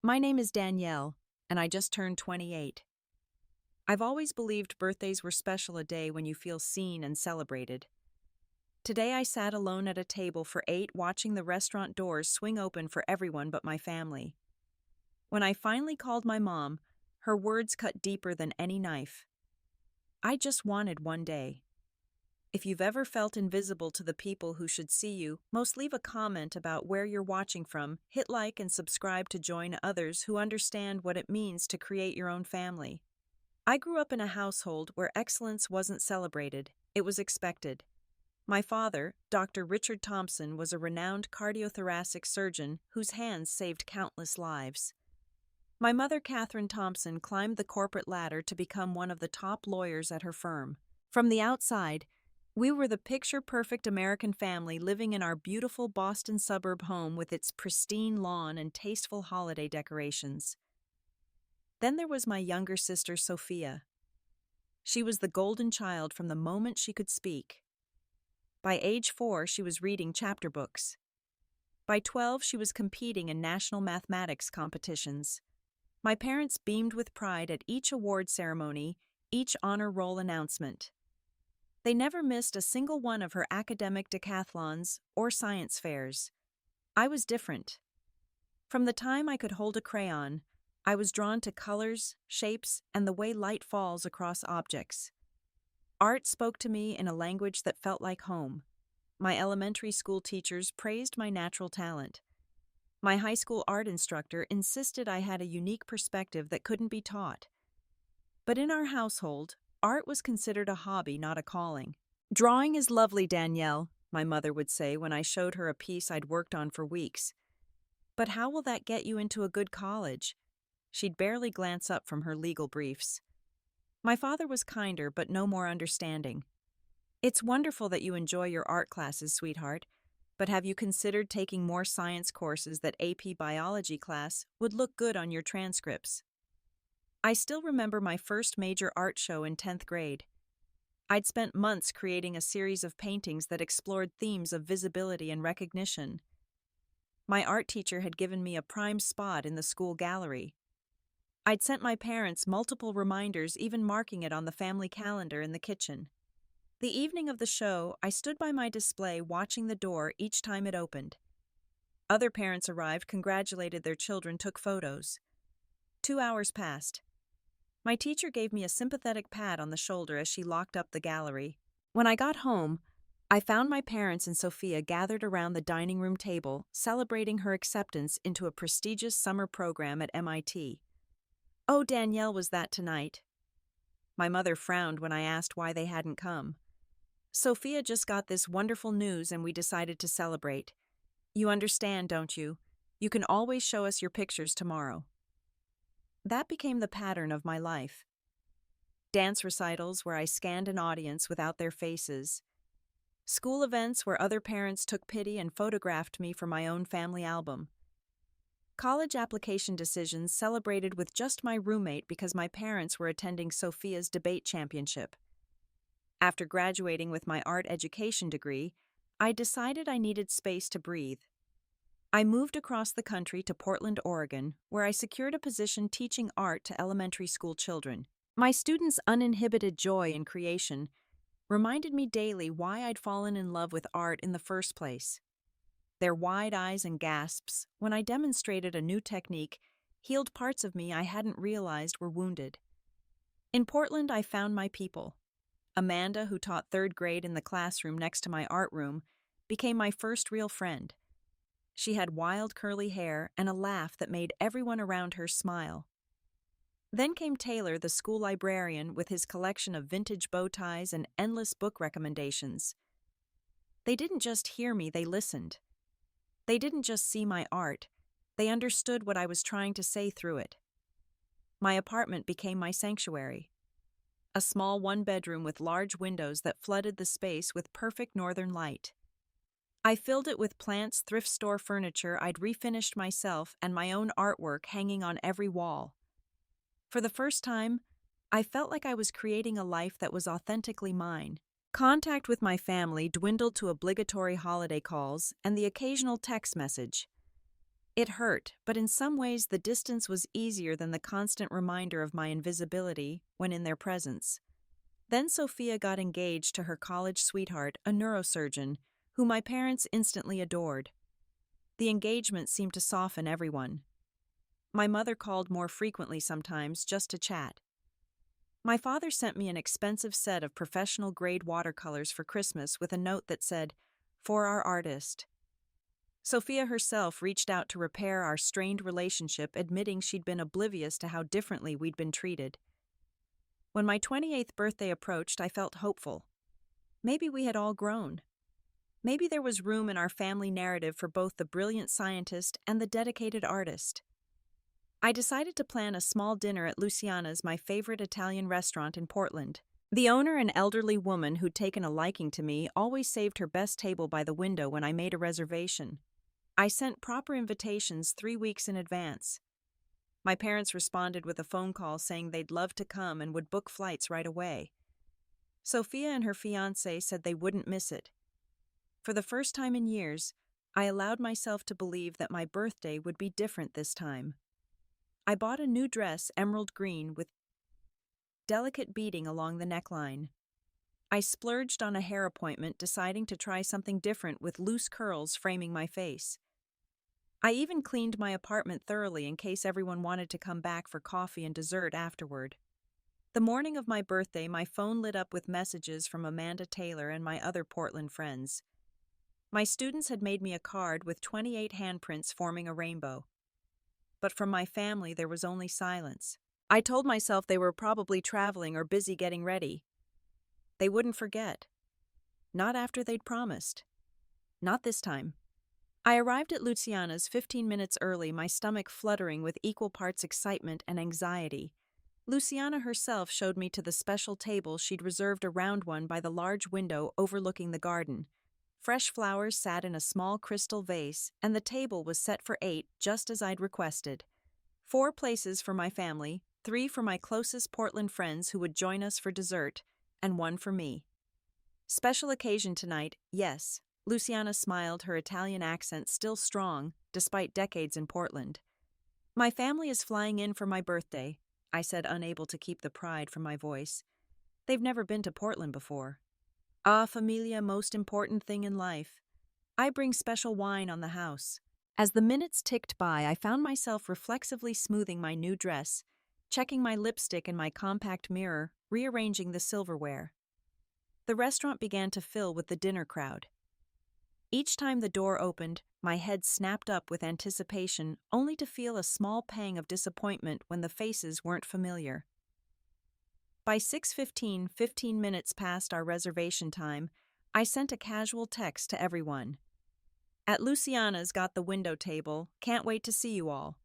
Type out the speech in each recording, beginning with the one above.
My name is Danielle, and I just turned 28. I've always believed birthdays were special a day when you feel seen and celebrated. Today I sat alone at a table for 8 watching the restaurant doors swing open for everyone but my family. When I finally called my mom, her words cut deeper than any knife. I just wanted one day. If you've ever felt invisible to the people who should see you, most leave a comment about where you're watching from, hit like and subscribe to join others who understand what it means to create your own family. I grew up in a household where excellence wasn't celebrated, it was expected. My father, Dr. Richard Thompson, was a renowned cardiothoracic surgeon whose hands saved countless lives. My mother, Catherine Thompson, climbed the corporate ladder to become one of the top lawyers at her firm. From the outside, we were the picture-perfect American family living in our beautiful Boston suburb home with its pristine lawn and tasteful holiday decorations. Then there was my younger sister, Sophia. She was the golden child from the moment she could speak. By age 4, she was reading chapter books. By 12, she was competing in national mathematics competitions. My parents beamed with pride at each award ceremony, each honor roll announcement. They never missed a single one of her academic decathlons or science fairs. I was different. From the time I could hold a crayon, I was drawn to colors, shapes, and the way light falls across objects. Art spoke to me in a language that felt like home. My elementary school teachers praised my natural talent. My high school art instructor insisted I had a unique perspective that couldn't be taught. But in our household, art was considered a hobby, not a calling. "Drawing is lovely, Danielle," my mother would say when I showed her a piece I'd worked on for weeks. "But how will that get you into a good college?" She'd barely glance up from her legal briefs. My father was kinder but no more understanding. "It's wonderful that you enjoy your art classes, sweetheart, but have you considered taking more science courses that AP biology class would look good on your transcripts?" I still remember my first major art show in 10th grade. I'd spent months creating a series of paintings that explored themes of visibility and recognition. My art teacher had given me a prime spot in the school gallery. I'd sent my parents multiple reminders, even marking it on the family calendar in the kitchen. The evening of the show, I stood by my display watching the door each time it opened. Other parents arrived, congratulated their children, took photos. 2 hours passed. My teacher gave me a sympathetic pat on the shoulder as she locked up the gallery. When I got home, I found my parents and Sophia gathered around the dining room table, celebrating her acceptance into a prestigious summer program at MIT. "Oh, Danielle was that tonight." My mother frowned when I asked why they hadn't come. "Sophia just got this wonderful news and we decided to celebrate. You understand, don't you? You can always show us your pictures tomorrow." That became the pattern of my life. Dance recitals where I scanned an audience without their faces. School events where other parents took pity and photographed me for my own family album. College application decisions celebrated with just my roommate because my parents were attending Sophia's debate championship. After graduating with my art education degree, I decided I needed space to breathe. I moved across the country to Portland, Oregon, where I secured a position teaching art to elementary school children. My students' uninhibited joy in creation reminded me daily why I'd fallen in love with art in the first place. Their wide eyes and gasps when I demonstrated a new technique healed parts of me I hadn't realized were wounded. In Portland, I found my people. Amanda, who taught 3rd grade in the classroom next to my art room, became my first real friend. She had wild curly hair and a laugh that made everyone around her smile. Then came Taylor, the school librarian, with his collection of vintage bow ties and endless book recommendations. They didn't just hear me, they listened. They didn't just see my art, they understood what I was trying to say through it. My apartment became my sanctuary. A small one-bedroom with large windows that flooded the space with perfect northern light. I filled it with plants, thrift store furniture I'd refinished myself, and my own artwork hanging on every wall. For the first time, I felt like I was creating a life that was authentically mine. Contact with my family dwindled to obligatory holiday calls and the occasional text message. It hurt, but in some ways the distance was easier than the constant reminder of my invisibility when in their presence. Then Sophia got engaged to her college sweetheart, a neurosurgeon, who my parents instantly adored. The engagement seemed to soften everyone. My mother called more frequently sometimes just to chat. My father sent me an expensive set of professional-grade watercolors for Christmas with a note that said, "For our artist." Sophia herself reached out to repair our strained relationship, admitting she'd been oblivious to how differently we'd been treated. When my 28th birthday approached, I felt hopeful. Maybe we had all grown. Maybe there was room in our family narrative for both the brilliant scientist and the dedicated artist. I decided to plan a small dinner at Luciana's, my favorite Italian restaurant in Portland. The owner, an elderly woman who'd taken a liking to me, always saved her best table by the window when I made a reservation. I sent proper invitations 3 weeks in advance. My parents responded with a phone call saying they'd love to come and would book flights right away. Sophia and her fiancé said they wouldn't miss it. For the first time in years, I allowed myself to believe that my birthday would be different this time. I bought a new dress, emerald green, with delicate beading along the neckline. I splurged on a hair appointment, deciding to try something different with loose curls framing my face. I even cleaned my apartment thoroughly in case everyone wanted to come back for coffee and dessert afterward. The morning of my birthday, my phone lit up with messages from Amanda Taylor and my other Portland friends. My students had made me a card with 28 handprints forming a rainbow. But from my family, there was only silence. I told myself they were probably traveling or busy getting ready. They wouldn't forget. Not after they'd promised. Not this time. I arrived at Luciana's 15 minutes early, my stomach fluttering with equal parts excitement and anxiety. Luciana herself showed me to the special table she'd reserved, a round one by the large window overlooking the garden. Fresh flowers sat in a small crystal vase, and the table was set for 8, just as I'd requested. 4 places for my family, 3 for my closest Portland friends who would join us for dessert, and 1 for me. Special occasion tonight, yes. Luciana smiled, her Italian accent still strong, despite decades in Portland. My family is flying in for my birthday, I said, unable to keep the pride from my voice. They've never been to Portland before. Ah, familia, most important thing in life. I bring special wine on the house. As the minutes ticked by, I found myself reflexively smoothing my new dress, checking my lipstick in my compact mirror, rearranging the silverware. The restaurant began to fill with the dinner crowd. Each time the door opened, my head snapped up with anticipation, only to feel a small pang of disappointment when the faces weren't familiar. By 6:15, 15 minutes past our reservation time, I sent a casual text to everyone. At Luciana's, got the window table, can't wait to see you all.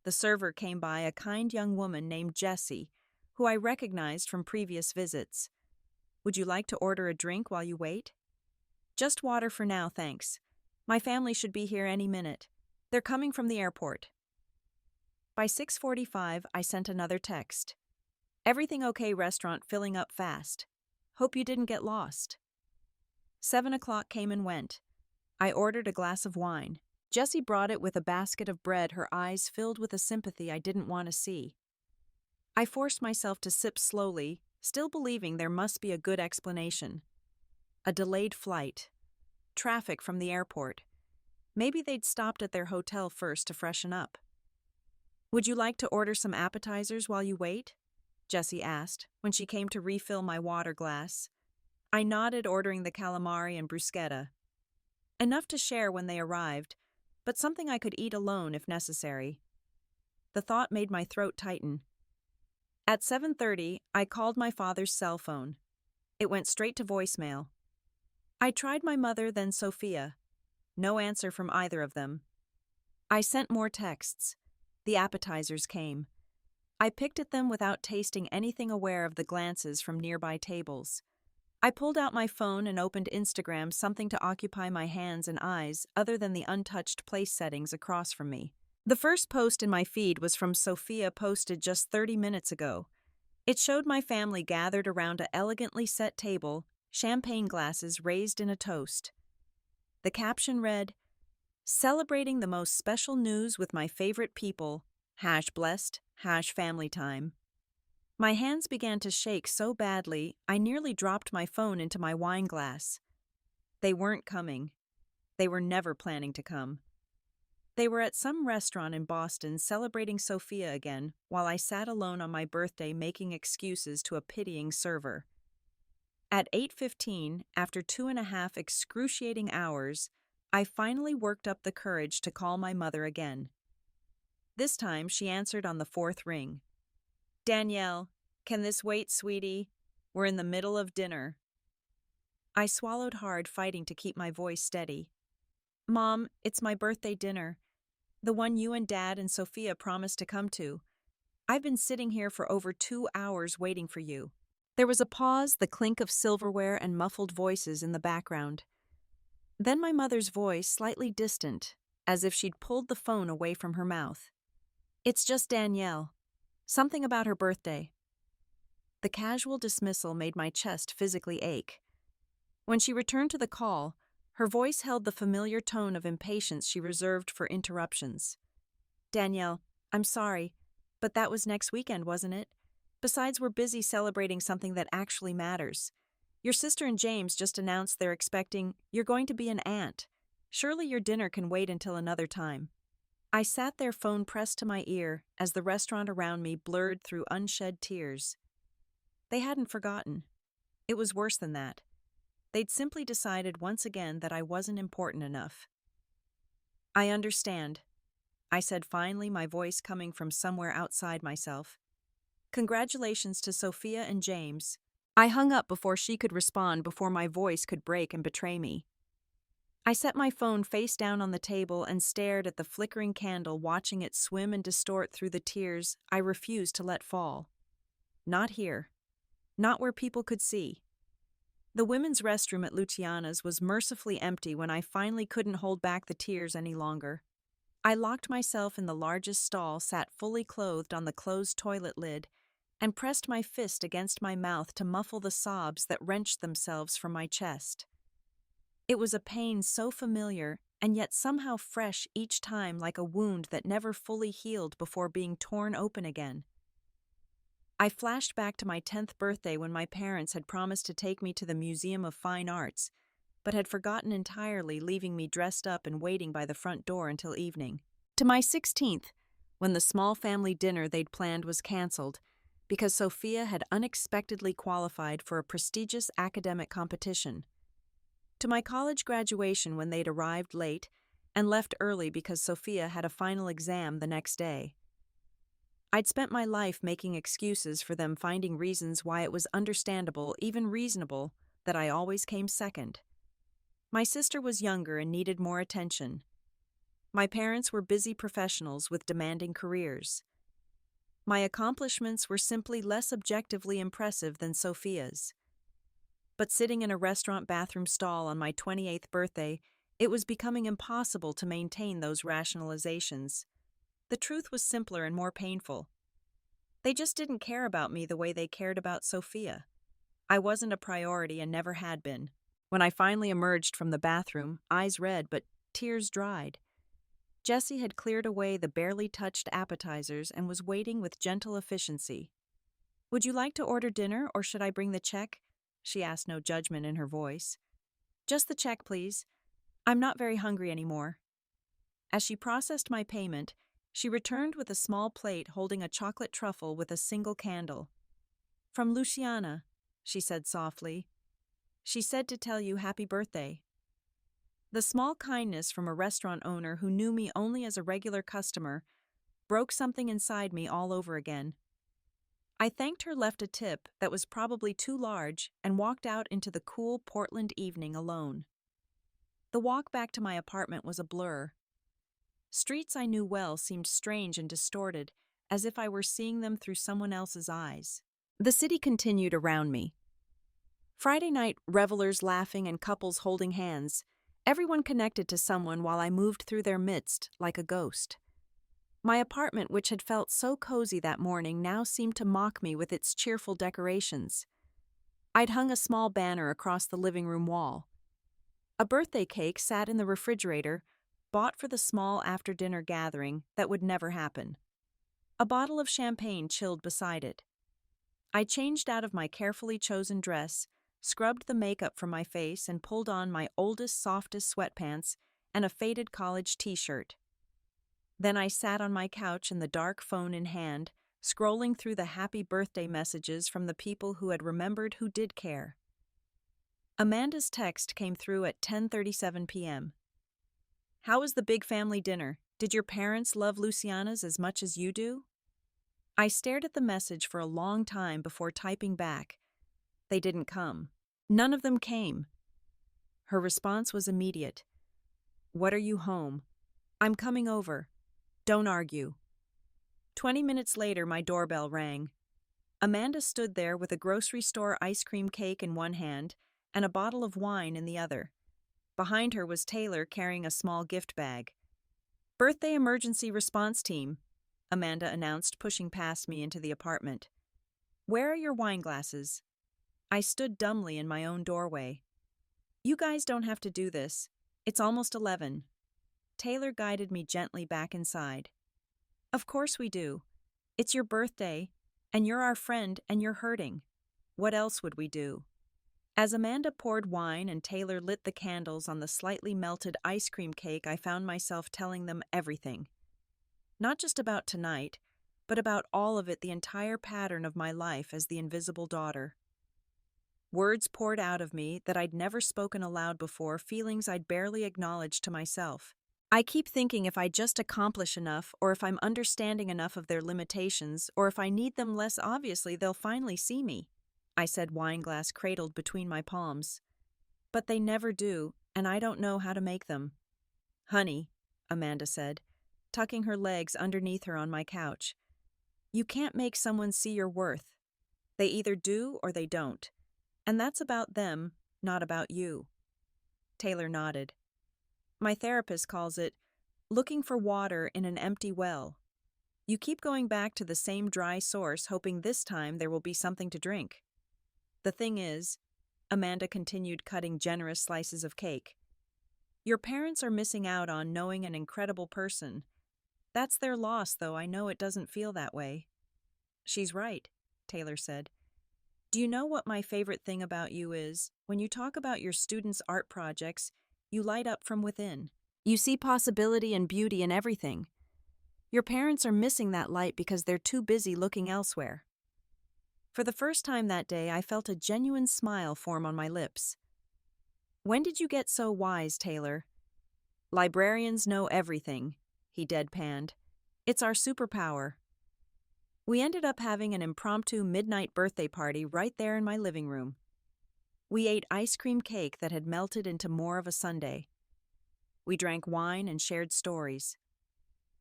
The server came by, a kind young woman named Jessie, who I recognized from previous visits. Would you like to order a drink while you wait? Just water for now, thanks. My family should be here any minute. They're coming from the airport. By 6:45, I sent another text. Everything okay, restaurant filling up fast. Hope you didn't get lost. 7 o'clock came and went. I ordered a glass of wine. Jessie brought it with a basket of bread, her eyes filled with a sympathy I didn't want to see. I forced myself to sip slowly, still believing there must be a good explanation. A delayed flight. Traffic from the airport. Maybe they'd stopped at their hotel first to freshen up. Would you like to order some appetizers while you wait? Jessie asked, when she came to refill my water glass. I nodded, ordering the calamari and bruschetta. Enough to share when they arrived, but something I could eat alone if necessary. The thought made my throat tighten. At 7:30, I called my father's cell phone. It went straight to voicemail. I tried my mother, then Sophia. No answer from either of them. I sent more texts. The appetizers came. I picked at them without tasting anything, aware of the glances from nearby tables. I pulled out my phone and opened Instagram, something to occupy my hands and eyes other than the untouched place settings across from me. The first post in my feed was from Sophia, posted just 30 minutes ago. It showed my family gathered around an elegantly set table, champagne glasses raised in a toast. The caption read, Celebrating the most special news with my favorite people, hash blessed, hash family time. My hands began to shake so badly, I nearly dropped my phone into my wine glass. They weren't coming. They were never planning to come. They were at some restaurant in Boston celebrating Sophia again, while I sat alone on my birthday making excuses to a pitying server. At 8:15, after 2.5 excruciating hours, I finally worked up the courage to call my mother again. This time, she answered on the fourth ring. "Danielle, can this wait, sweetie? We're in the middle of dinner." I swallowed hard, fighting to keep my voice steady. "Mom, it's my birthday dinner. The one you and Dad and Sophia promised to come to. I've been sitting here for over 2 hours waiting for you." There was a pause, the clink of silverware and muffled voices in the background. Then my mother's voice, slightly distant, as if she'd pulled the phone away from her mouth. "It's just Danielle. Something about her birthday." The casual dismissal made my chest physically ache. When she returned to the call, her voice held the familiar tone of impatience she reserved for interruptions. "Danielle, I'm sorry, but that was next weekend, wasn't it? Besides, we're busy celebrating something that actually matters. Your sister and James just announced they're expecting you're going to be an aunt. Surely your dinner can wait until another time." I sat there, phone pressed to my ear, as the restaurant around me blurred through unshed tears. They hadn't forgotten. It was worse than that. They'd simply decided once again that I wasn't important enough. "I understand," I said finally, my voice coming from somewhere outside myself. "Congratulations to Sophia and James." I hung up before she could respond, before my voice could break and betray me. I set my phone face down on the table and stared at the flickering candle, watching it swim and distort through the tears I refused to let fall. Not here. Not where people could see. The women's restroom at Luciana's was mercifully empty when I finally couldn't hold back the tears any longer. I locked myself in the largest stall, sat fully clothed on the closed toilet lid, and pressed my fist against my mouth to muffle the sobs that wrenched themselves from my chest. It was a pain so familiar and yet somehow fresh each time, like a wound that never fully healed before being torn open again. I flashed back to my 10th birthday when my parents had promised to take me to the Museum of Fine Arts, but had forgotten entirely, leaving me dressed up and waiting by the front door until evening. To my 16th, when the small family dinner they'd planned was canceled because Sophia had unexpectedly qualified for a prestigious academic competition. To my college graduation, when they'd arrived late and left early because Sophia had a final exam the next day. I'd spent my life making excuses for them, finding reasons why it was understandable, even reasonable, that I always came second. My sister was younger and needed more attention. My parents were busy professionals with demanding careers. My accomplishments were simply less objectively impressive than Sophia's. But sitting in a restaurant bathroom stall on my 28th birthday, it was becoming impossible to maintain those rationalizations. The truth was simpler and more painful. They just didn't care about me the way they cared about Sophia. I wasn't a priority and never had been. When I finally emerged from the bathroom, eyes red but tears dried. Jessie had cleared away the barely touched appetizers and was waiting with gentle efficiency. "Would you like to order dinner, or should I bring the check?" She asked, no judgment in her voice. "Just the check, please. I'm not very hungry anymore." As she processed my payment, she returned with a small plate holding a chocolate truffle with a single candle. "From Luciana," she said softly. "She said to tell you happy birthday." The small kindness from a restaurant owner who knew me only as a regular customer broke something inside me all over again. I thanked her, left a tip that was probably too large, and walked out into the cool Portland evening alone. The walk back to my apartment was a blur. Streets I knew well seemed strange and distorted, as if I were seeing them through someone else's eyes. The city continued around me. Friday night, revelers laughing and couples holding hands, everyone connected to someone while I moved through their midst like a ghost. My apartment, which had felt so cozy that morning, now seemed to mock me with its cheerful decorations. I'd hung a small banner across the living room wall. A birthday cake sat in the refrigerator, bought for the small after-dinner gathering that would never happen. A bottle of champagne chilled beside it. I changed out of my carefully chosen dress, scrubbed the makeup from my face, and pulled on my oldest, softest sweatpants and a faded college t-shirt. Then I sat on my couch in the dark, phone in hand, scrolling through the happy birthday messages from the people who had remembered who did care. Amanda's text came through at 10:37 p.m. "How was the big family dinner? Did your parents love Luciana's as much as you do?" I stared at the message for a long time before typing back. They didn't come. None of them came. Her response was immediate. "What are you home? I'm coming over. Don't argue." 20 minutes later, my doorbell rang. Amanda stood there with a grocery store ice cream cake in one hand and a bottle of wine in the other. Behind her was Taylor carrying a small gift bag. "Birthday emergency response team," Amanda announced, pushing past me into the apartment. "Where are your wine glasses?" I stood dumbly in my own doorway. "You guys don't have to do this. It's almost 11. Taylor guided me gently back inside. "Of course we do. It's your birthday, and you're our friend, and you're hurting. What else would we do?" As Amanda poured wine and Taylor lit the candles on the slightly melted ice cream cake, I found myself telling them everything. Not just about tonight, but about all of it, the entire pattern of my life as the invisible daughter. Words poured out of me that I'd never spoken aloud before, feelings I'd barely acknowledged to myself. I keep thinking if I just accomplish enough, or if I'm understanding enough of their limitations, or if I need them less obviously, they'll finally see me, I said, wine glass cradled between my palms. But they never do, and I don't know how to make them. "Honey," Amanda said, tucking her legs underneath her on my couch, "you can't make someone see your worth. They either do or they don't. And that's about them, not about you." Taylor nodded. "My therapist calls it looking for water in an empty well. You keep going back to the same dry source, hoping this time there will be something to drink. The thing is," Amanda continued, cutting generous slices of cake, "your parents are missing out on knowing an incredible person. That's their loss, though I know it doesn't feel that way." "She's right," Taylor said. "Do you know what my favorite thing about you is? When you talk about your students' art projects, you light up from within. You see possibility and beauty in everything. Your parents are missing that light because they're too busy looking elsewhere." For the first time that day, I felt a genuine smile form on my lips. "When did you get so wise, Taylor?" "Librarians know everything," he deadpanned. "It's our superpower." We ended up having an impromptu midnight birthday party right there in my living room. We ate ice cream cake that had melted into more of a sundae. We drank wine and shared stories.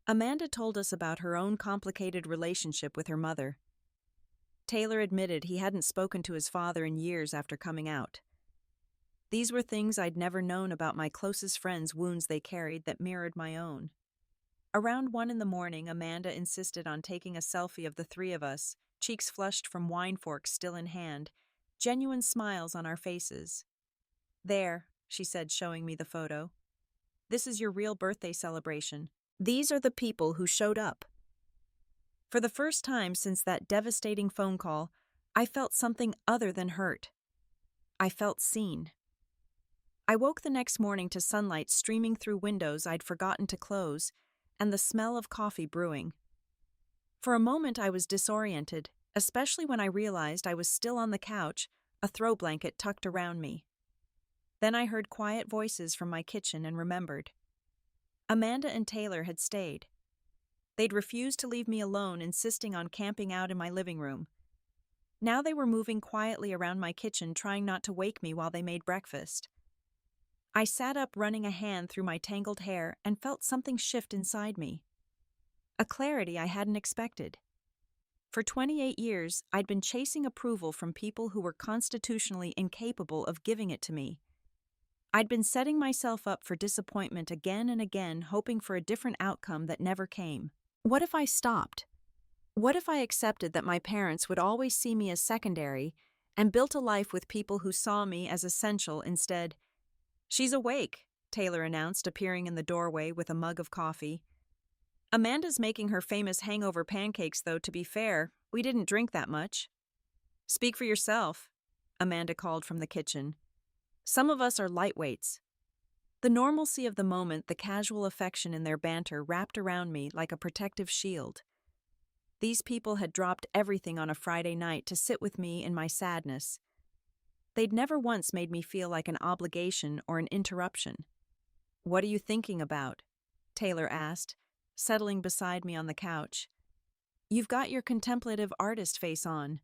Amanda told us about her own complicated relationship with her mother. Taylor admitted he hadn't spoken to his father in years after coming out. These were things I'd never known about my closest friends' wounds they carried that mirrored my own. Around 1 a.m, Amanda insisted on taking a selfie of the three of us, cheeks flushed from wine forks still in hand, genuine smiles on our faces. "There," she said, showing me the photo. "This is your real birthday celebration. These are the people who showed up." For the first time since that devastating phone call, I felt something other than hurt. I felt seen. I woke the next morning to sunlight streaming through windows I'd forgotten to close, and the smell of coffee brewing. For a moment I was disoriented, especially when I realized I was still on the couch, a throw blanket tucked around me. Then I heard quiet voices from my kitchen and remembered. Amanda and Taylor had stayed. They'd refused to leave me alone, insisting on camping out in my living room. Now they were moving quietly around my kitchen, trying not to wake me while they made breakfast. I sat up, running a hand through my tangled hair, and felt something shift inside me. A clarity I hadn't expected. For 28 years, I'd been chasing approval from people who were constitutionally incapable of giving it to me. I'd been setting myself up for disappointment again and again, hoping for a different outcome that never came. What if I stopped? What if I accepted that my parents would always see me as secondary and built a life with people who saw me as essential instead? "She's awake," Taylor announced, appearing in the doorway with a mug of coffee. Amanda's making her famous hangover pancakes, though, to be fair, we didn't drink that much. Speak for yourself, Amanda called from the kitchen. Some of us are lightweights. The normalcy of the moment, the casual affection in their banter wrapped around me like a protective shield. These people had dropped everything on a Friday night to sit with me in my sadness. They'd never once made me feel like an obligation or an interruption. "What are you thinking about?" Taylor asked, settling beside me on the couch. "You've got your contemplative artist face on."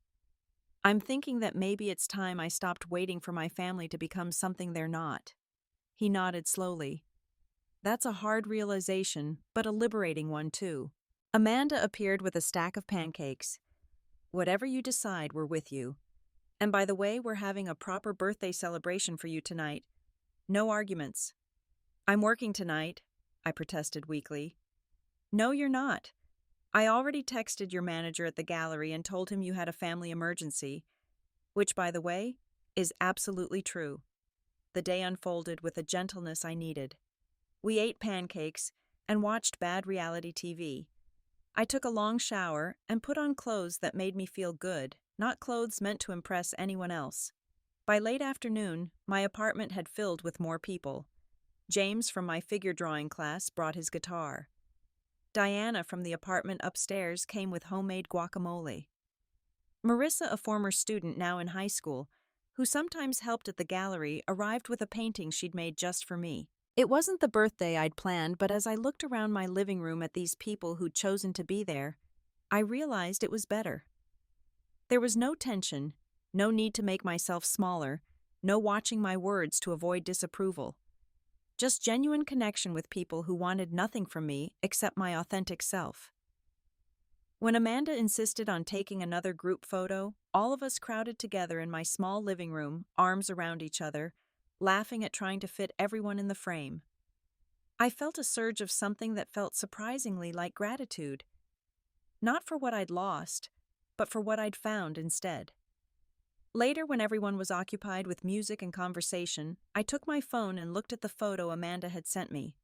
"I'm thinking that maybe it's time I stopped waiting for my family to become something they're not." He nodded slowly. "That's a hard realization, but a liberating one, too." Amanda appeared with a stack of pancakes. "Whatever you decide, we're with you. And by the way, we're having a proper birthday celebration for you tonight. No arguments." "I'm working tonight," I protested weakly. "No, you're not. I already texted your manager at the gallery and told him you had a family emergency," which, by the way, is absolutely true. The day unfolded with the gentleness I needed. We ate pancakes and watched bad reality TV. I took a long shower and put on clothes that made me feel good, not clothes meant to impress anyone else. By late afternoon, my apartment had filled with more people. James from my figure drawing class brought his guitar. Diana from the apartment upstairs came with homemade guacamole. Marissa, a former student now in high school, who sometimes helped at the gallery, arrived with a painting she'd made just for me. It wasn't the birthday I'd planned, but as I looked around my living room at these people who'd chosen to be there, I realized it was better. There was no tension, no need to make myself smaller, no watching my words to avoid disapproval. Just genuine connection with people who wanted nothing from me except my authentic self. When Amanda insisted on taking another group photo, all of us crowded together in my small living room, arms around each other, laughing at trying to fit everyone in the frame. I felt a surge of something that felt surprisingly like gratitude. Not for what I'd lost, but for what I'd found instead. Later, when everyone was occupied with music and conversation, I took my phone and looked at the photo Amanda had sent me.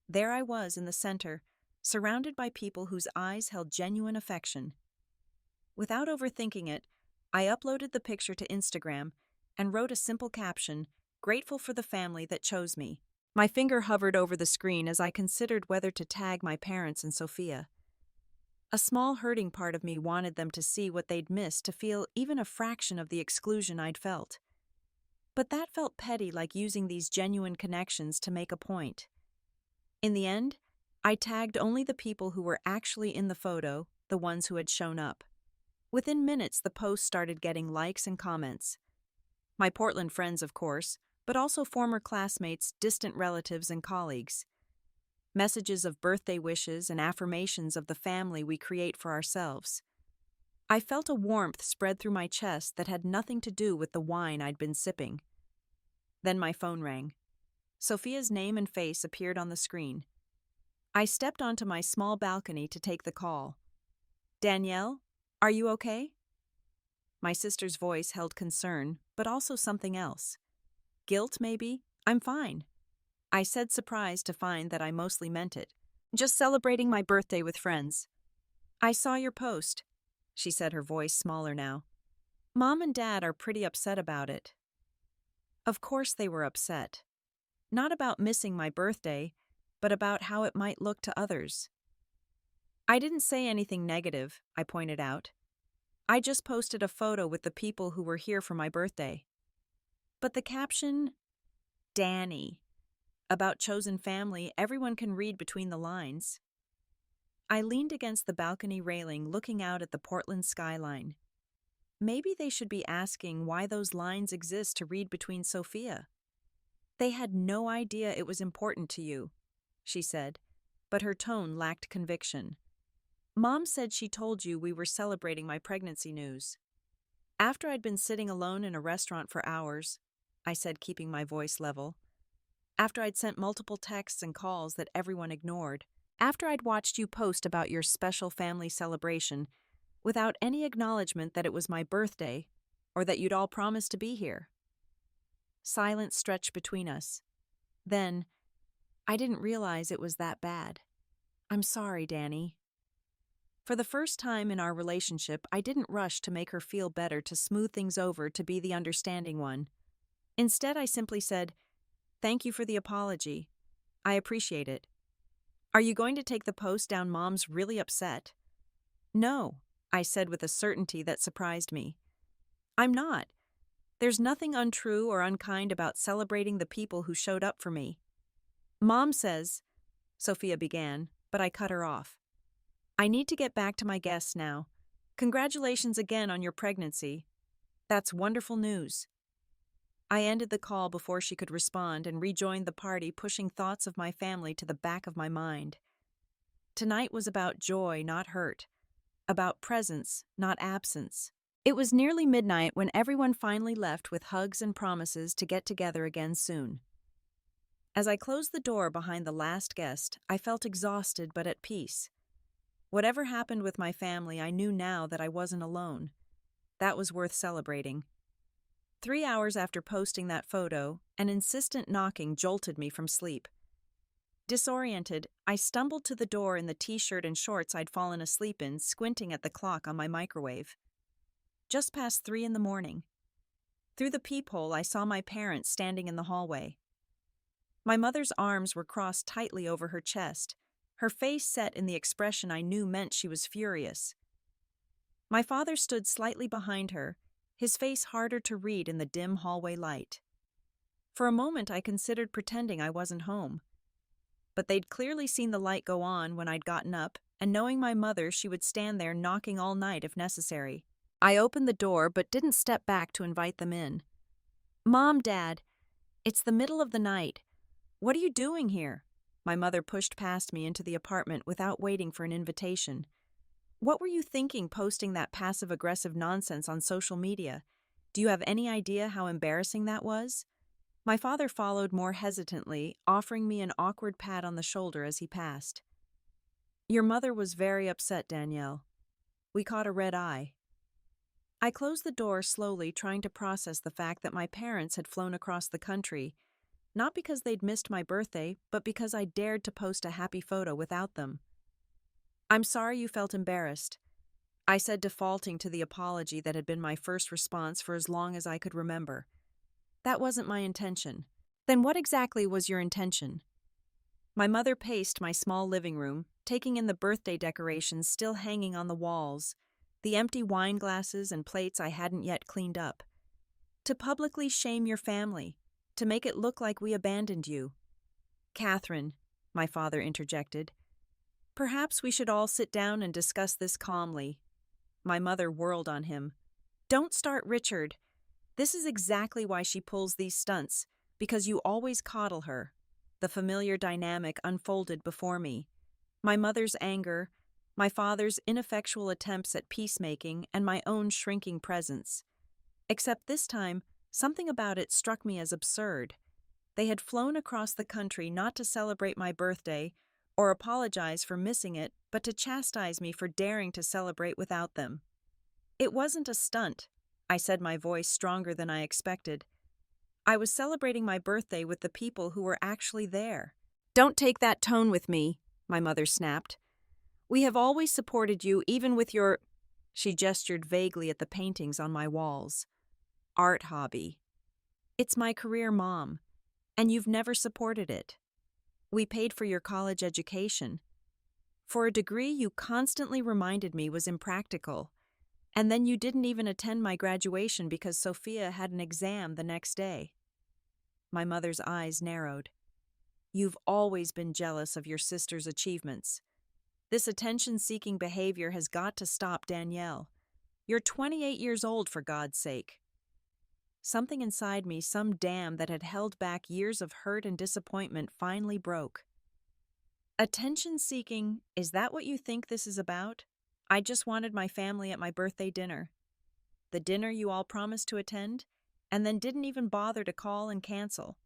There I was in the center, surrounded by people whose eyes held genuine affection. Without overthinking it, I uploaded the picture to Instagram and wrote a simple caption, "Grateful for the family that chose me." My finger hovered over the screen as I considered whether to tag my parents and Sophia. A small hurting part of me wanted them to see what they'd missed, to feel even a fraction of the exclusion I'd felt. But that felt petty, like using these genuine connections to make a point. In the end, I tagged only the people who were actually in the photo, the ones who had shown up. Within minutes, the post started getting likes and comments. My Portland friends, of course, but also former classmates, distant relatives, and colleagues. Messages of birthday wishes and affirmations of the family we create for ourselves. I felt a warmth spread through my chest that had nothing to do with the wine I'd been sipping. Then my phone rang. Sophia's name and face appeared on the screen. I stepped onto my small balcony to take the call. "Danielle, are you okay?" My sister's voice held concern, but also something else. Guilt, maybe? "I'm fine," I said, surprised to find that I mostly meant it. "Just celebrating my birthday with friends." "I saw your post," she said, her voice smaller now. "Mom and Dad are pretty upset about it." Of course they were upset. Not about missing my birthday, but about how it might look to others. "I didn't say anything negative," I pointed out. "I just posted a photo with the people who were here for my birthday." But the caption, "Danny," about chosen family, everyone can read between the lines. I leaned against the balcony railing, looking out at the Portland skyline. Maybe they should be asking why those lines exist to read between Sophia. "They had no idea it was important to you," she said, but her tone lacked conviction. "Mom said she told you we were celebrating my pregnancy news." After I'd been sitting alone in a restaurant for hours, I said, keeping my voice level. After I'd sent multiple texts and calls that everyone ignored. After I'd watched you post about your special family celebration without any acknowledgement that it was my birthday or that you'd all promised to be here. Silence stretched between us. Then, I didn't realize it was that bad. I'm sorry, Danny. For the first time in our relationship, I didn't rush to make her feel better, to smooth things over, to be the understanding one. Instead, I simply said, "Thank you for the apology. I appreciate it. Are you going to take the post down? Mom's really upset." "No," I said with a certainty that surprised me. "I'm not. There's nothing untrue or unkind about celebrating the people who showed up for me." "Mom says," Sophia began, but I cut her off. "I need to get back to my guests now. Congratulations again on your pregnancy. That's wonderful news." I ended the call before she could respond and rejoined the party, pushing thoughts of my family to the back of my mind. Tonight was about joy, not hurt. About presence, not absence. It was nearly midnight when everyone finally left with hugs and promises to get together again soon. As I closed the door behind the last guest, I felt exhausted but at peace. Whatever happened with my family, I knew now that I wasn't alone. That was worth celebrating. 3 hours after posting that photo, an insistent knocking jolted me from sleep. Disoriented, I stumbled to the door in the t-shirt and shorts I'd fallen asleep in, squinting at the clock on my microwave. Just past 3 in the morning. Through the peephole, I saw my parents standing in the hallway. My mother's arms were crossed tightly over her chest, her face set in the expression I knew meant she was furious. My father stood slightly behind her, his face harder to read in the dim hallway light. For a moment, I considered pretending I wasn't home. But they'd clearly seen the light go on when I'd gotten up, and knowing my mother, she would stand there knocking all night if necessary. I opened the door but didn't step back to invite them in. "Mom, Dad, it's the middle of the night. What are you doing here?" My mother pushed past me into the apartment without waiting for an invitation. "What were you thinking posting that passive-aggressive nonsense on social media? Do you have any idea how embarrassing that was?" My father followed more hesitantly, offering me an awkward pat on the shoulder as he passed. "Your mother was very upset, Danielle. We caught a red eye." I closed the door slowly, trying to process the fact that my parents had flown across the country, not because they'd missed my birthday, but because I dared to post a happy photo without them. "I'm sorry you felt embarrassed," I said, defaulting to the apology that had been my first response for as long as I could remember. "That wasn't my intention." "Then what exactly was your intention?" My mother paced my small living room, taking in the birthday decorations still hanging on the walls, the empty wine glasses and plates I hadn't yet cleaned up. "To publicly shame your family, to make it look like we abandoned you." "Catherine," my father interjected, "perhaps we should all sit down and discuss this calmly." My mother whirled on him. "Don't start, Richard. This is exactly why she pulls these stunts, because you always coddle her." The familiar dynamic unfolded before me. My mother's anger, my father's ineffectual attempts at peacemaking, and my own shrinking presence. Except this time, something about it struck me as absurd. They had flown across the country not to celebrate my birthday or apologize for missing it, but to chastise me for daring to celebrate without them. "It wasn't a stunt," I said, my voice stronger than I expected. "I was celebrating my birthday with the people who were actually there." "Don't take that tone with me," my mother snapped. "We have always supported you, even with your—" She gestured vaguely at the paintings on my walls. "Art hobby. It's my career, Mom, and you've never supported it. We paid for your college education. For a degree you constantly reminded me was impractical. And then you didn't even attend my graduation because Sophia had an exam the next day." My mother's eyes narrowed. "You've always been jealous of your sister's achievements. This attention-seeking behavior has got to stop, Danielle. You're 28 years old, for God's sake." Something inside me, some dam that had held back years of hurt and disappointment, finally broke. "Attention-seeking, is that what you think this is about? I just wanted my family at my birthday dinner. The dinner you all promised to attend, and then didn't even bother to call and cancel.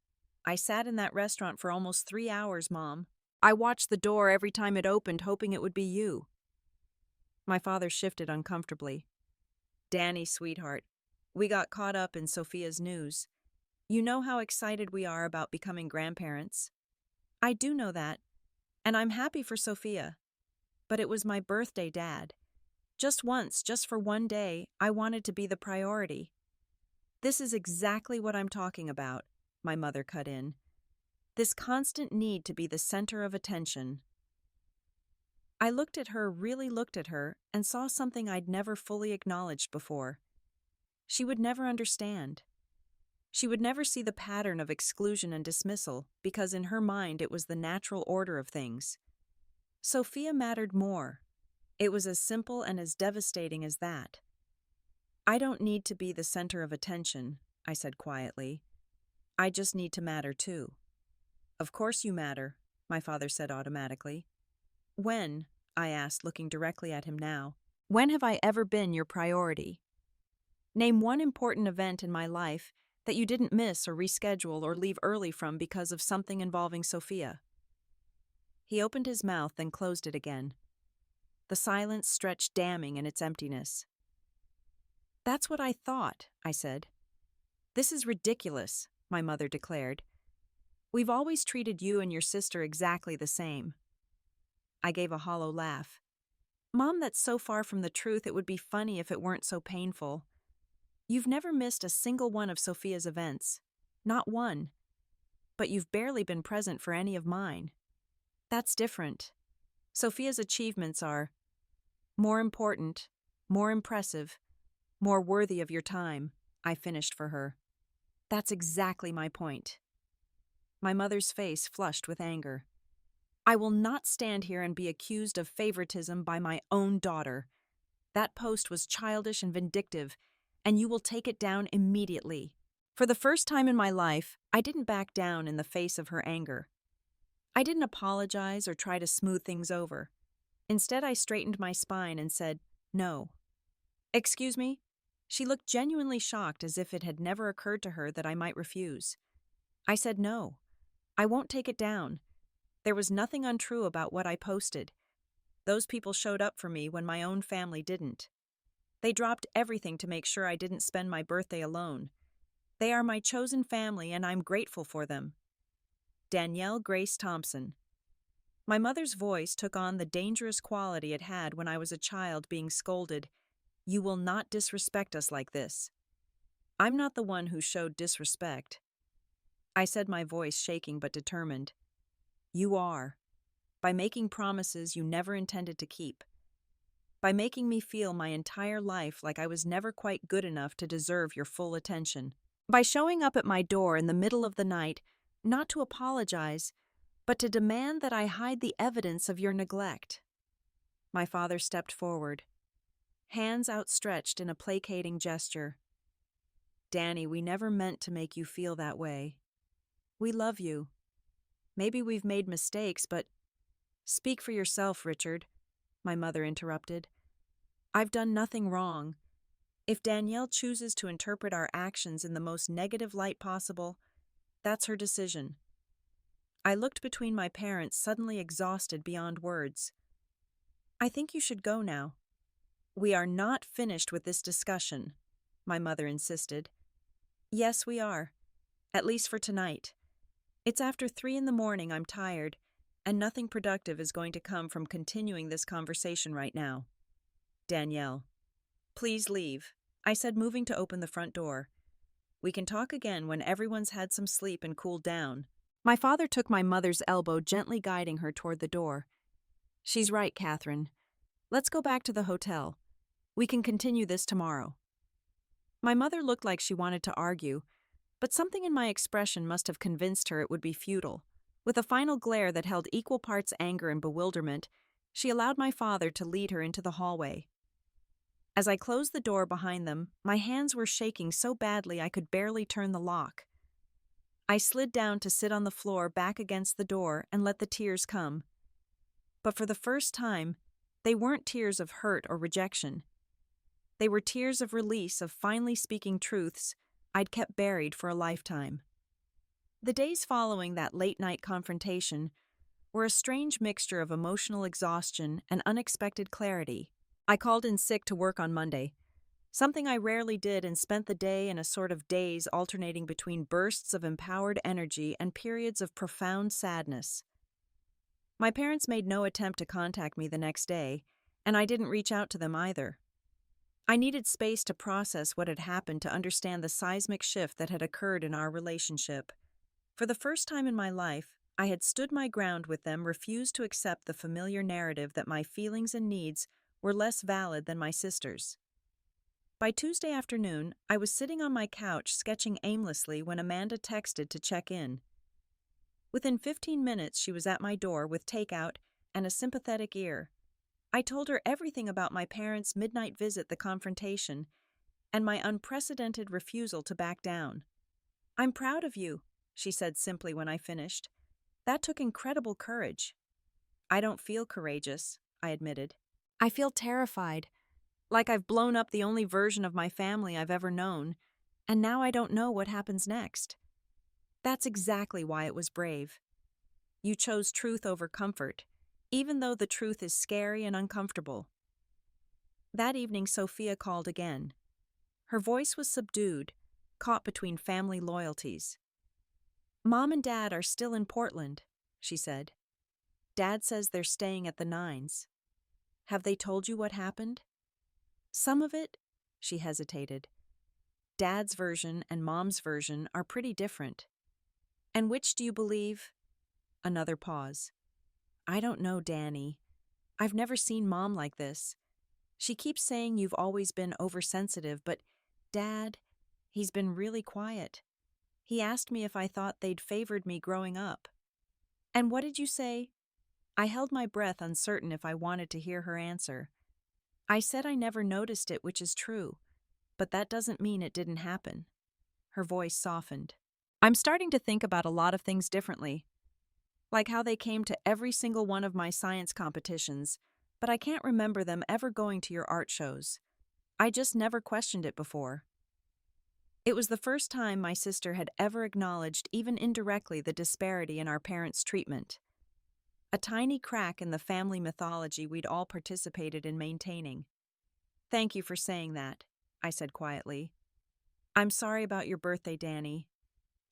I sat in that restaurant for almost 3 hours, Mom. I watched the door every time it opened, hoping it would be you." My father shifted uncomfortably. "Danny, sweetheart, we got caught up in Sophia's news. You know how excited we are about becoming grandparents. I do know that, and I'm happy for Sophia. But it was my birthday, Dad. Just once, just for one day, I wanted to be the priority. This is exactly what I'm talking about, my mother cut in. This constant need to be the center of attention. I looked at her, really looked at her, and saw something I'd never fully acknowledged before. She would never understand. She would never see the pattern of exclusion and dismissal, because in her mind it was the natural order of things. Sophia mattered more. It was as simple and as devastating as that. I don't need to be the center of attention, I said quietly. I just need to matter too. Of course you matter, my father said automatically. When? I asked, looking directly at him now. When have I ever been your priority? Name one important event in my life that you didn't miss or reschedule or leave early from because of something involving Sophia. He opened his mouth, then closed it again. The silence stretched damning in its emptiness. That's what I thought, I said. This is ridiculous, my mother declared. We've always treated you and your sister exactly the same. I gave a hollow laugh. Mom, that's so far from the truth it would be funny if it weren't so painful. You've never missed a single one of Sophia's events. Not one. But you've barely been present for any of mine. That's different. Sophia's achievements are more important, more impressive, more worthy of your time, I finished for her. That's exactly my point. My mother's face flushed with anger. I will not stand here and be accused of favoritism by my own daughter. That post was childish and vindictive, and you will take it down immediately. For the first time in my life, I didn't back down in the face of her anger. I didn't apologize or try to smooth things over. Instead, I straightened my spine and said, no. Excuse me? She looked genuinely shocked, as if it had never occurred to her that I might refuse. I said no. I won't take it down. There was nothing untrue about what I posted. Those people showed up for me when my own family didn't. They dropped everything to make sure I didn't spend my birthday alone. They are my chosen family, and I'm grateful for them. Danielle Grace Thompson. My mother's voice took on the dangerous quality it had when I was a child being scolded. You will not disrespect us like this. I'm not the one who showed disrespect. I said, my voice shaking but determined. You are. By making promises you never intended to keep. By making me feel my entire life like I was never quite good enough to deserve your full attention. By showing up at my door in the middle of the night, not to apologize, but to demand that I hide the evidence of your neglect. My father stepped forward, hands outstretched in a placating gesture. Danny, we never meant to make you feel that way. We love you. Maybe we've made mistakes, but... Speak for yourself, Richard, my mother interrupted. I've done nothing wrong. If Danielle chooses to interpret our actions in the most negative light possible, that's her decision. I looked between my parents, suddenly exhausted beyond words. I think you should go now. We are not finished with this discussion, my mother insisted. Yes, we are. At least for tonight. It's after 3 a.m, I'm tired, and nothing productive is going to come from continuing this conversation right now. Danielle. Please leave, I said, moving to open the front door. We can talk again when everyone's had some sleep and cooled down. My father took my mother's elbow, gently guiding her toward the door. She's right, Catherine. Let's go back to the hotel. We can continue this tomorrow. My mother looked like she wanted to argue, but something in my expression must have convinced her it would be futile. With a final glare that held equal parts anger and bewilderment, she allowed my father to lead her into the hallway. As I closed the door behind them, my hands were shaking so badly I could barely turn the lock. I slid down to sit on the floor back against the door and let the tears come. But for the first time, they weren't tears of hurt or rejection. They were tears of release, of finally speaking truths I'd kept buried for a lifetime. The days following that late-night confrontation were a strange mixture of emotional exhaustion and unexpected clarity. I called in sick to work on Monday. something I rarely did, and spent the day in a sort of daze alternating between bursts of empowered energy and periods of profound sadness. My parents made no attempt to contact me the next day, and I didn't reach out to them either. I needed space to process what had happened, to understand the seismic shift that had occurred in our relationship. For the first time in my life, I had stood my ground with them, refused to accept the familiar narrative that my feelings and needs were less valid than my sister's. By Tuesday afternoon, I was sitting on my couch sketching aimlessly when Amanda texted to check in. Within 15 minutes, she was at my door with takeout and a sympathetic ear. I told her everything about my parents' midnight visit, the confrontation, and my unprecedented refusal to back down. "I'm proud of you," she said simply when I finished. "That took incredible courage." "I don't feel courageous," I admitted. "I feel terrified, like I've blown up the only version of my family I've ever known, and now I don't know what happens next." "That's exactly why it was brave. You chose truth over comfort, even though the truth is scary and uncomfortable." That evening, Sophia called again. Her voice was subdued, caught between family loyalties. "Mom and Dad are still in Portland," she said. "Dad says they're staying at the Nines. Have they told you what happened?" "Some of it," she hesitated. "Dad's version and Mom's version are pretty different." "And which do you believe?" Another pause. "I don't know, Danny. I've never seen Mom like this. She keeps saying you've always been oversensitive, but Dad, he's been really quiet. He asked me if I thought they'd favored me growing up." "And what did you say?" I held my breath, uncertain if I wanted to hear her answer. "I said I never noticed it, which is true, but that doesn't mean it didn't happen." Her voice softened. "I'm starting to think about a lot of things differently, like how they came to every single one of my science competitions, but I can't remember them ever going to your art shows. I just never questioned it before." It was the first time my sister had ever acknowledged, even indirectly, the disparity in our parents' treatment. A tiny crack in the family mythology we'd all participated in maintaining. "Thank you for saying that," I said quietly. "I'm sorry about your birthday, Danny.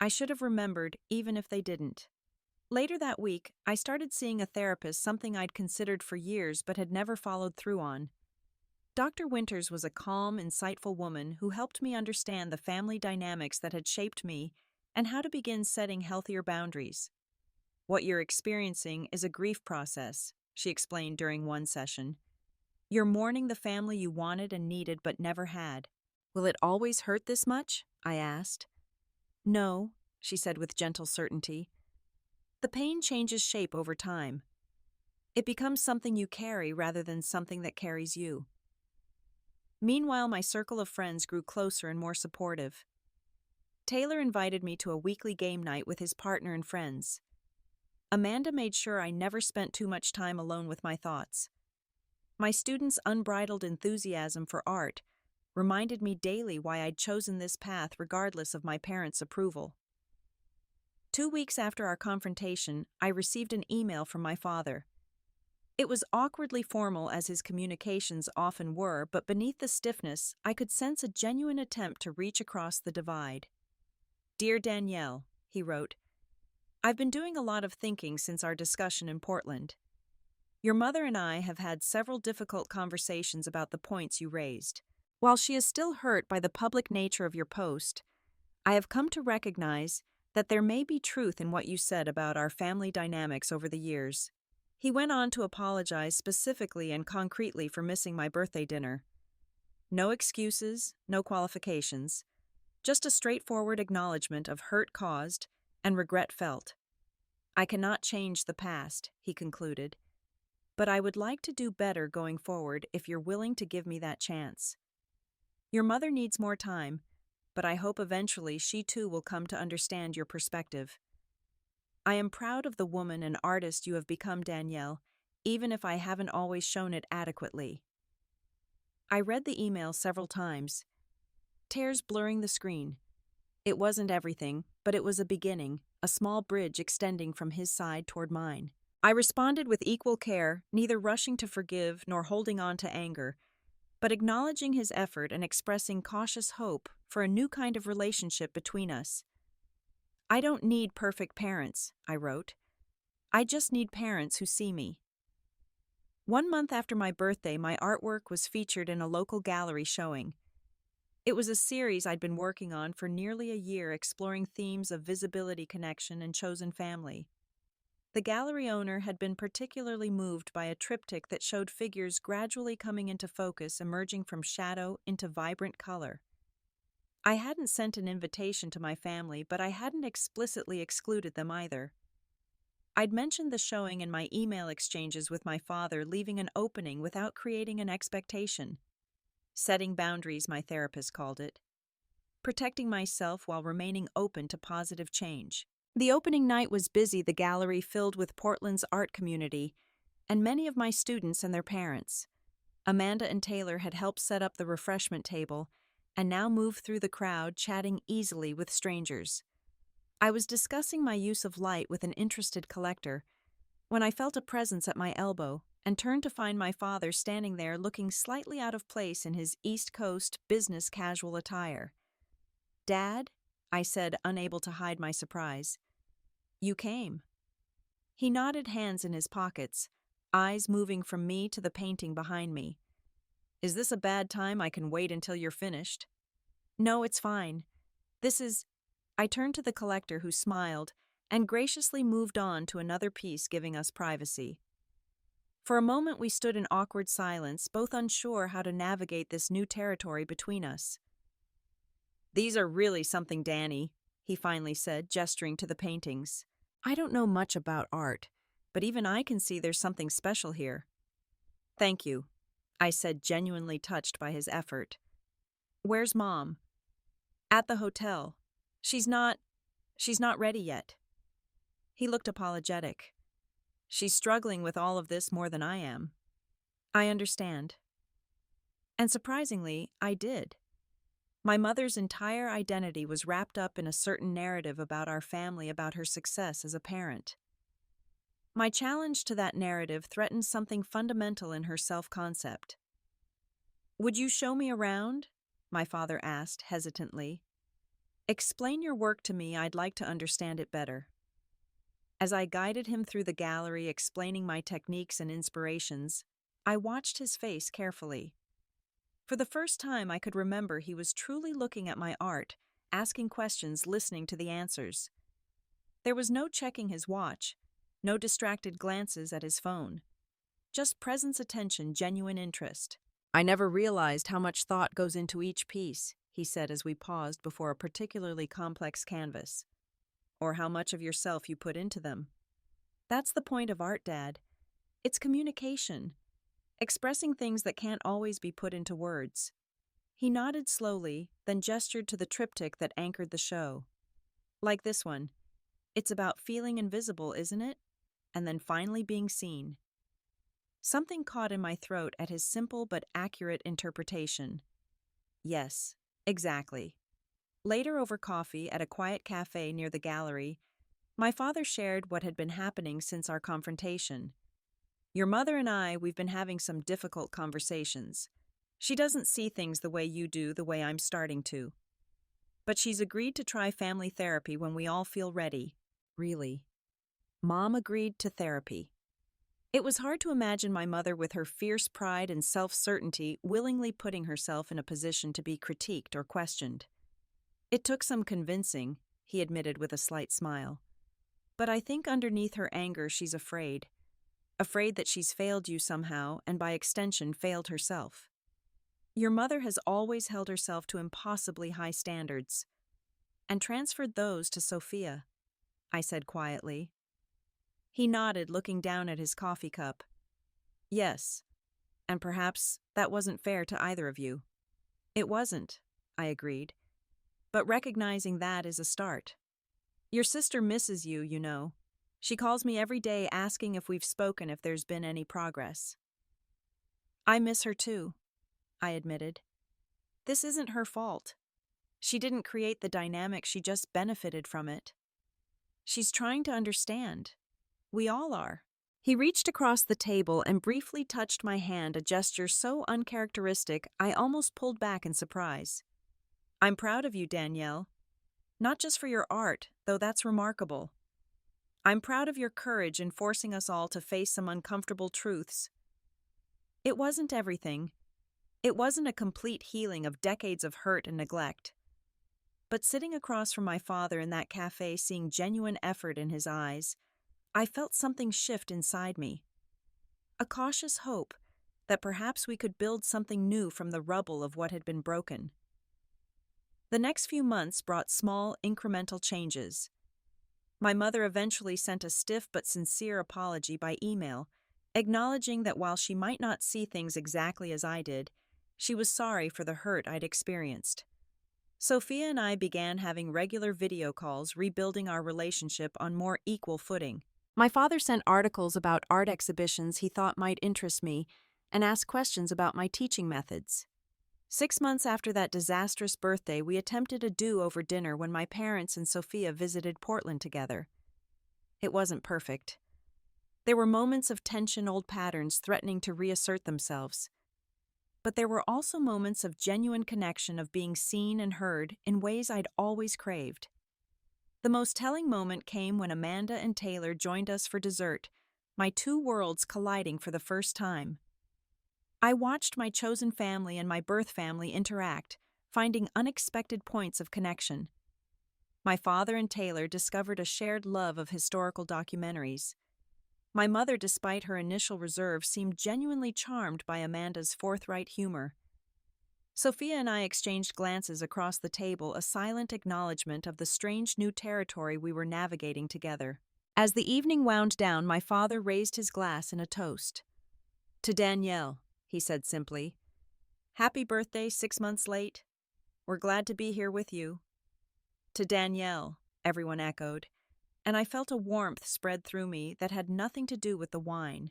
I should have remembered, even if they didn't." Later that week, I started seeing a therapist, something I'd considered for years but had never followed through on. Dr. Winters was a calm, insightful woman who helped me understand the family dynamics that had shaped me and how to begin setting healthier boundaries. "What you're experiencing is a grief process," she explained during one session. "You're mourning the family you wanted and needed but never had." "Will it always hurt this much?" I asked. "No," she said with gentle certainty. "The pain changes shape over time. It becomes something you carry rather than something that carries you." Meanwhile, my circle of friends grew closer and more supportive. Taylor invited me to a weekly game night with his partner and friends. Amanda made sure I never spent too much time alone with my thoughts. My students' unbridled enthusiasm for art reminded me daily why I'd chosen this path regardless of my parents' approval. 2 weeks after our confrontation, I received an email from my father. It was awkwardly formal, as his communications often were, but beneath the stiffness, I could sense a genuine attempt to reach across the divide. "Dear Danielle," he wrote, "I've been doing a lot of thinking since our discussion in Portland. Your mother and I have had several difficult conversations about the points you raised. While she is still hurt by the public nature of your post, I have come to recognize that there may be truth in what you said about our family dynamics over the years." He went on to apologize specifically and concretely for missing my birthday dinner. No excuses, no qualifications, just a straightforward acknowledgement of hurt caused and regret felt. "I cannot change the past," he concluded, "but I would like to do better going forward if you're willing to give me that chance. Your mother needs more time, but I hope eventually she too will come to understand your perspective. I am proud of the woman and artist you have become, Danielle, even if I haven't always shown it adequately." I read the email several times, tears blurring the screen. It wasn't everything, but it was a beginning, a small bridge extending from his side toward mine. I responded with equal care, neither rushing to forgive nor holding on to anger, but acknowledging his effort and expressing cautious hope for a new kind of relationship between us. "I don't need perfect parents," I wrote. "I just need parents who see me." 1 month after my birthday, my artwork was featured in a local gallery showing. It was a series I'd been working on for nearly a year, exploring themes of visibility, connection, and chosen family. The gallery owner had been particularly moved by a triptych that showed figures gradually coming into focus, emerging from shadow into vibrant color. I hadn't sent an invitation to my family, but I hadn't explicitly excluded them either. I'd mentioned the showing in my email exchanges with my father, leaving an opening without creating an expectation. Setting boundaries, my therapist called it. Protecting myself while remaining open to positive change. The opening night was busy, the gallery filled with Portland's art community, and many of my students and their parents. Amanda and Taylor had helped set up the refreshment table, and now moved through the crowd, chatting easily with strangers. I was discussing my use of light with an interested collector when I felt a presence at my elbow and turned to find my father standing there looking slightly out of place in his East Coast business casual attire. "Dad?" I said, unable to hide my surprise. "You came." He nodded, hands in his pockets, eyes moving from me to the painting behind me. "Is this a bad time? I can wait until you're finished." "No, it's fine. This is..." I turned to the collector, who smiled and graciously moved on to another piece, giving us privacy. For a moment we stood in awkward silence, both unsure how to navigate this new territory between us. "These are really something, Danny," he finally said, gesturing to the paintings. "I don't know much about art, but even I can see there's something special here." "Thank you," I said, genuinely touched by his effort. "Where's Mom?" "At the hotel. She's not ready yet." He looked apologetic. "She's struggling with all of this more than I am." "I understand." And surprisingly, I did. My mother's entire identity was wrapped up in a certain narrative about our family, about her success as a parent. My challenge to that narrative threatened something fundamental in her self-concept. "Would you show me around?" my father asked hesitantly. "Explain your work to me. I'd like to understand it better." As I guided him through the gallery, explaining my techniques and inspirations, I watched his face carefully. For the first time, I could remember he was truly looking at my art, asking questions, listening to the answers. There was no checking his watch, no distracted glances at his phone. Just presence, attention, genuine interest. "I never realized how much thought goes into each piece," he said as we paused before a particularly complex canvas. "Or how much of yourself you put into them." "That's the point of art, Dad. It's communication. Expressing things that can't always be put into words." He nodded slowly, then gestured to the triptych that anchored the show. "Like this one. It's about feeling invisible, isn't it? And then finally being seen." Something caught in my throat at his simple but accurate interpretation. Yes, exactly. Later, over coffee at a quiet cafe near the gallery, my father shared what had been happening since our confrontation. "Your mother and we've been having some difficult conversations. She doesn't see things the way you do, the way I'm starting to. But she's agreed to try family therapy when we all feel ready." Really? Mom agreed to therapy. It was hard to imagine my mother, with her fierce pride and self-certainty, willingly putting herself in a position to be critiqued or questioned. "It took some convincing," he admitted with a slight smile. "But I think underneath her anger she's afraid. Afraid that she's failed you somehow, and by extension failed herself. Your mother has always held herself to impossibly high standards, and transferred those to Sophia," I said quietly. He nodded, looking down at his coffee cup. "Yes, and perhaps that wasn't fair to either of you." "It wasn't," I agreed. "But recognizing that is a start. Your sister misses you, you know. She calls me every day asking if we've spoken, if there's been any progress." "I miss her too," I admitted. "This isn't her fault. She didn't create the dynamic, she just benefited from it. She's trying to understand. We all are." He reached across the table and briefly touched my hand, a gesture so uncharacteristic I almost pulled back in surprise. "I'm proud of you, Danielle. Not just for your art, though that's remarkable. I'm proud of your courage in forcing us all to face some uncomfortable truths. It wasn't everything. It wasn't a complete healing of decades of hurt and neglect. But sitting across from my father in that cafe, seeing genuine effort in his eyes, I felt something shift inside me. A cautious hope that perhaps we could build something new from the rubble of what had been broken. The next few months brought small, incremental changes. My mother eventually sent a stiff but sincere apology by email, acknowledging that while she might not see things exactly as I did, she was sorry for the hurt I'd experienced. Sophia and I began having regular video calls, rebuilding our relationship on more equal footing. My father sent articles about art exhibitions he thought might interest me and asked questions about my teaching methods. 6 months after that disastrous birthday, we attempted a do-over dinner when my parents and Sophia visited Portland together. It wasn't perfect. There were moments of tension, old patterns threatening to reassert themselves. But there were also moments of genuine connection, of being seen and heard in ways I'd always craved. The most telling moment came when Amanda and Taylor joined us for dessert, my two worlds colliding for the first time. I watched my chosen family and my birth family interact, finding unexpected points of connection. My father and Taylor discovered a shared love of historical documentaries. My mother, despite her initial reserve, seemed genuinely charmed by Amanda's forthright humor. Sophia and I exchanged glances across the table, a silent acknowledgement of the strange new territory we were navigating together. As the evening wound down, my father raised his glass in a toast. "To Danielle," he said simply. "Happy birthday, 6 months late. We're glad to be here with you." "To Danielle," everyone echoed, and I felt a warmth spread through me that had nothing to do with the wine.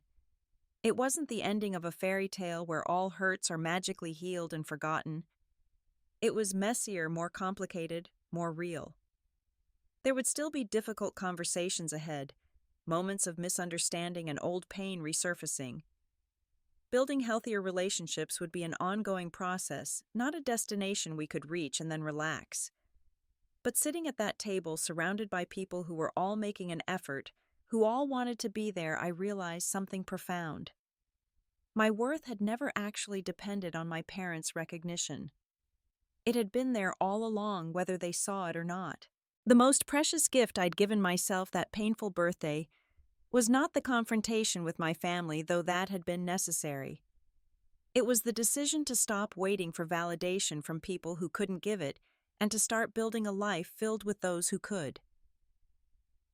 It wasn't the ending of a fairy tale where all hurts are magically healed and forgotten. It was messier, more complicated, more real. There would still be difficult conversations ahead, moments of misunderstanding and old pain resurfacing. Building healthier relationships would be an ongoing process, not a destination we could reach and then relax. But sitting at that table, surrounded by people who were all making an effort, who all wanted to be there, I realized something profound. My worth had never actually depended on my parents' recognition. It had been there all along, whether they saw it or not. The most precious gift I'd given myself that painful birthday was not the confrontation with my family, though that had been necessary. It was the decision to stop waiting for validation from people who couldn't give it and to start building a life filled with those who could.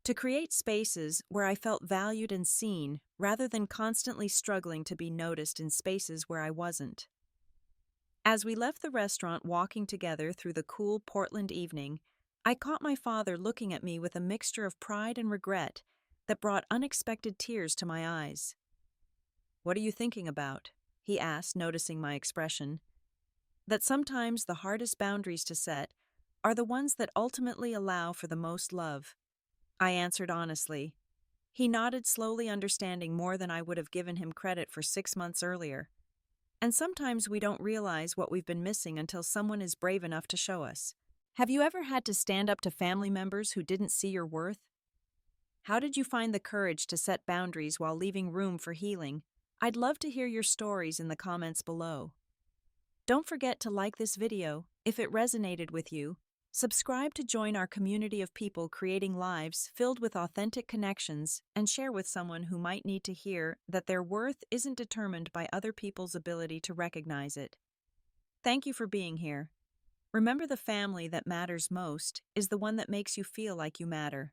To create spaces where I felt valued and seen, rather than constantly struggling to be noticed in spaces where I wasn't. As we left the restaurant, walking together through the cool Portland evening, I caught my father looking at me with a mixture of pride and regret that brought unexpected tears to my eyes. "What are you thinking about?" he asked, noticing my expression. That sometimes the hardest boundaries to set are the ones that ultimately allow for the most love. I answered honestly. He nodded slowly, understanding more than I would have given him credit for 6 months earlier. And sometimes we don't realize what we've been missing until someone is brave enough to show us. Have you ever had to stand up to family members who didn't see your worth? How did you find the courage to set boundaries while leaving room for healing? I'd love to hear your stories in the comments below. Don't forget to like this video if it resonated with you. Subscribe to join our community of people creating lives filled with authentic connections, and share with someone who might need to hear that their worth isn't determined by other people's ability to recognize it. Thank you for being here. Remember, the family that matters most is the one that makes you feel like you matter.